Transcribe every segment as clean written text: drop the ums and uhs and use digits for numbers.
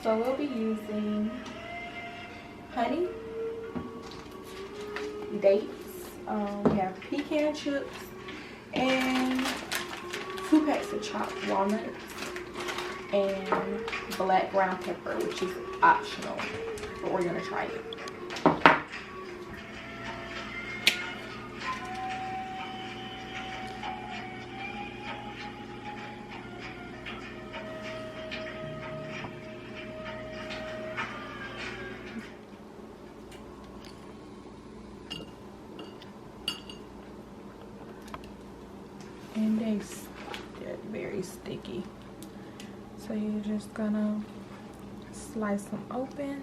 So we'll be using honey, dates, we have pecan chips, and 2 packs of chopped walnuts, and black ground pepper, which is optional, but we're gonna try it. And they're very sticky, so you're just gonna slice them open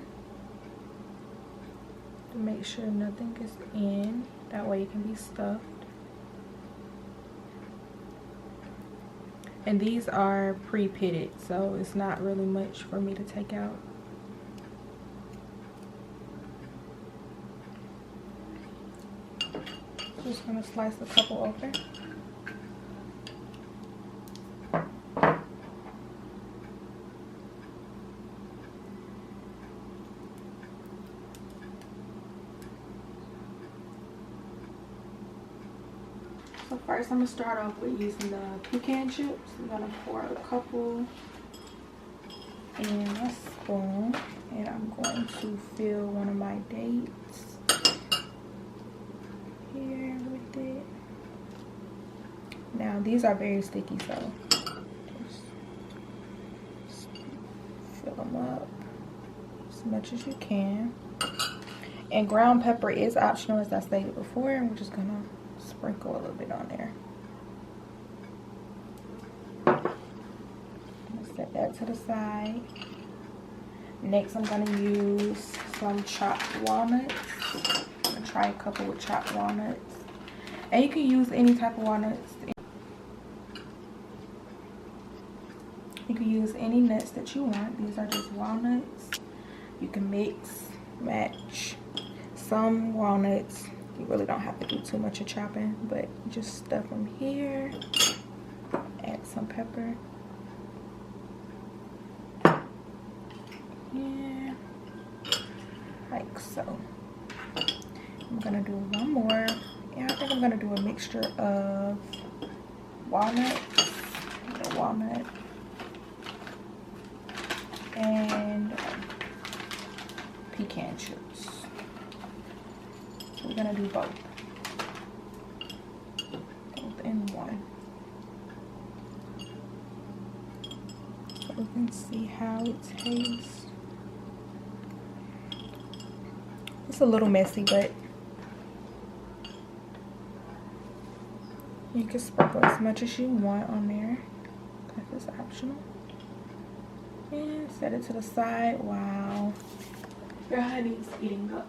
to make sure nothing is in, that way it can be stuffed. And these are pre-pitted, so it's not really much for me to take out. Just gonna slice a couple open. So first I'm gonna start off with using the pecan chips. I'm gonna pour out a couple in a spoon, and I'm going to fill one of my dates here with it. Now these are very sticky, so just fill them up as much as you can. And ground pepper is optional, as I stated before, and we're just gonna sprinkle a little bit on there. Set that to the side. Next, I'm gonna use some chopped walnuts. I'm gonna try a couple with chopped walnuts, and you can use any type of walnuts. You can use any nuts that you want. These are just walnuts. You can mix, match some walnuts. You really don't have to do too much of chopping, but just stuff them here. Add some pepper. Yeah, like so. I'm gonna do one more. Yeah, I think I'm gonna do a mixture of walnuts, the walnut, and pecan chips. So we're gonna do both in one, so we can see how it tastes. It's a little messy, but you can sprinkle as much as you want on there, because it's optional. And set it to the side while your honey's heating up.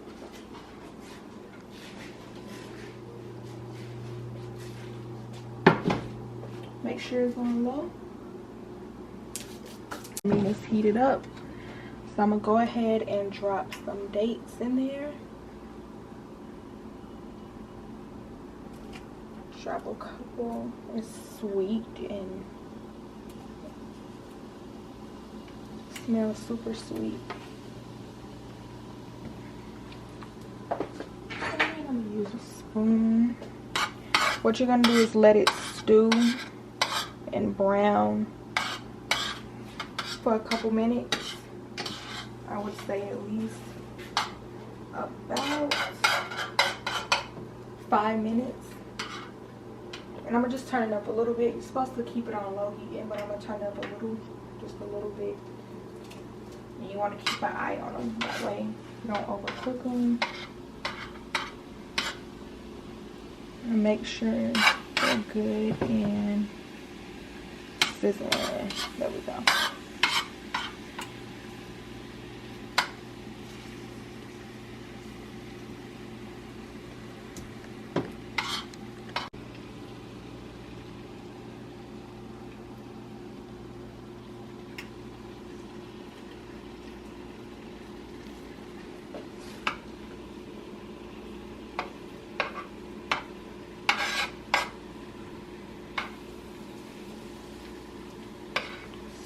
Make sure it's on low. It's heated up, so I'm gonna go ahead and drop some dates in there. Drop a couple. It's sweet and smells super sweet. And I'm gonna use a spoon. What you're gonna do is let it stew and brown for a couple minutes. I would say at least about 5 minutes. And I'm gonna just turn it up a little bit. You're supposed to keep it on low heat, but I'm gonna turn it up a little, just a little bit. And you want to keep an eye on them, that way you don't overcook them. And make sure they're good and sizzling. There we go.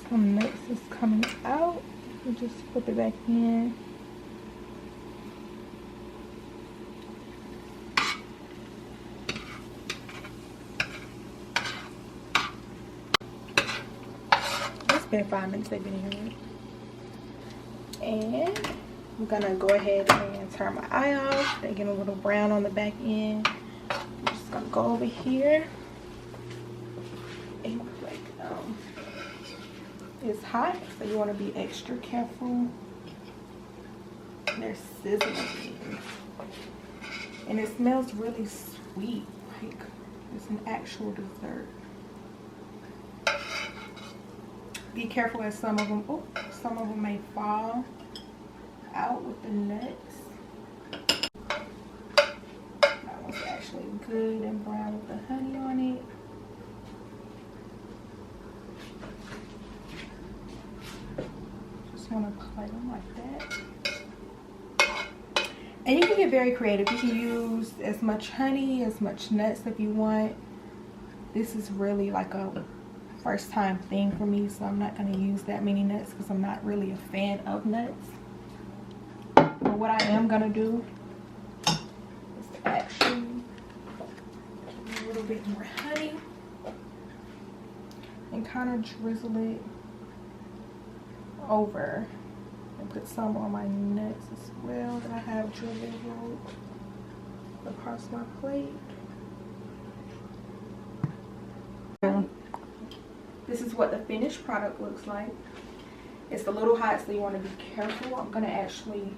Some nuts is coming out. You just flip it back in. It's been 5 minutes they've been here. And I'm gonna go ahead and turn my eye off. They get a little brown on the back end. I'm just gonna go over here and it's hot, so you want to be extra careful. They're sizzling, and it smells really sweet, like it's an actual dessert. Be careful, as some of them may fall out with the nuts. That one's actually good and brown with the honey on it. Just want to play them like that. And you can get very creative. You can use as much honey, as much nuts if you want. This is really like a first time thing for me, so I'm not going to use that many nuts because I'm not really a fan of nuts. But what I am going to do is actually give a little bit more honey and kind of drizzle it over and put some on my nuts as well that I have drizzled across my plate. This is what the finished product looks like. It's a little hot, so you want to be careful. I'm going to actually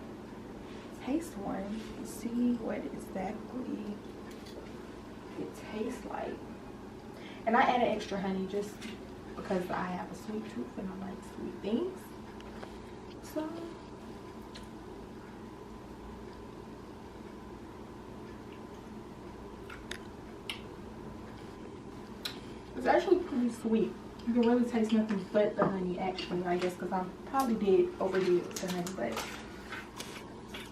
taste one to see what exactly it tastes like. And I added extra honey just because I have a sweet tooth and I like sweet things. So it's actually pretty sweet. You can really taste nothing but the honey, actually, I guess, because I probably overdid the honey, but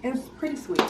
it's pretty sweet.